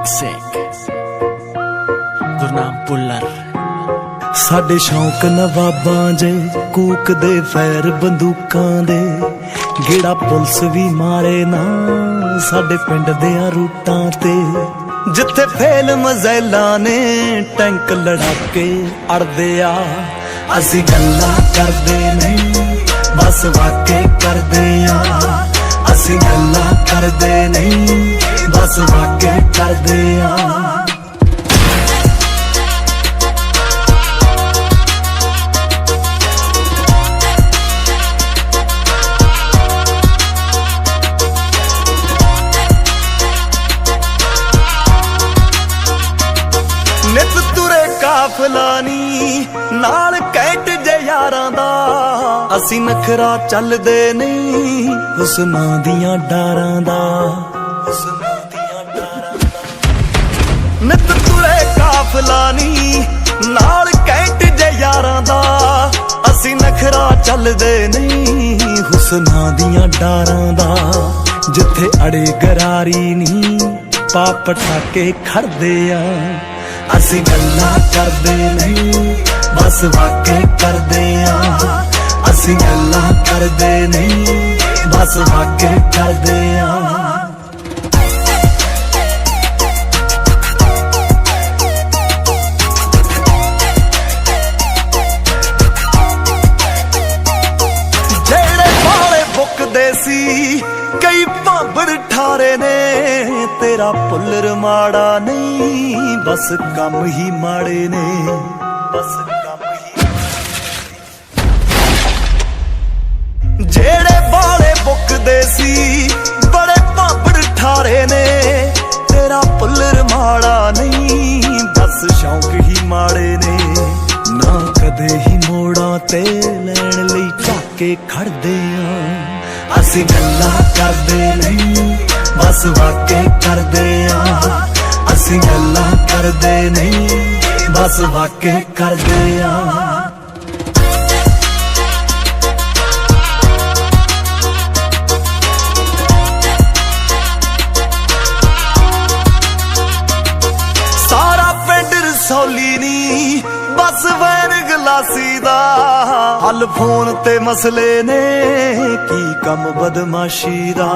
सिख गुरनाम पुल्लर। साडे शौक नवाबां जे कूक दे फैर बंदूकां दे गेड़ा पुलिस भी मारे ना साडे पिंड देयां रूटां ते जिथे फेल मज़ैलां ने टैंक लड़ाके अड़दे आ असीं गल्लां करदे नहीं बस वाके करदे आ असीं गल्लां करदे नहीं बस वाके करदे आ। नित तुरे काफला नी नाल कैट जे यारां दा असीं नखरा चलदे नहीं हुस्नां दियां डारां दा नित तुरे काफला नी नाल कैट जे यारां दा असीं नखरा चलदे नहीं हुस्नां दियां डारां दा जिथे अड़े गरारी नी पाप ठाके खड़दे आ असीं गल्लां करदे नहीं बस वाके करदे आ असीं गल्लां करदे नहीं बस वाके करदे आ। जेड़े बाले बुकदे सी कई भांबड़ ठारे ने तेरा पुल्लर माड़ा नहीं बस कम ही माड़े ने बस कम ही। जेड़े बाले बुकदे सी बड़े भांबड़ ठारे ने तेरा पुल्लर माड़ा नहीं बस शौक ही माड़े ने ना कदे ही मोड़ा ते लैण लई झाके खड़दे आ असीं गल्लां करदे नहीं बस वाके करदे आ असीं गल्लां करदे नहीं बस वाके करदे आ। सारा पिंड रसौली नी बस वैन गलासी दा हल फोन ते मसले ने की कम बदमाशी दा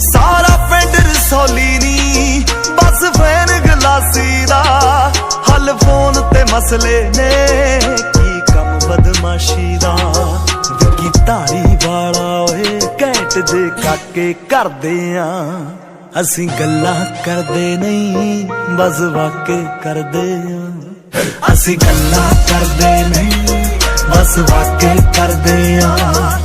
सारा पिंड रसौली नी बस वैन गलासी दा हल फोन ते मसले ने की कम बदमाशी दा विकी धारी वाला ओए कैट दे काके करदे आ असीं गल्लां करदे नहीं बस वाके करदे आ असीं गल्लां करदे नहीं बस वाके करदे आ।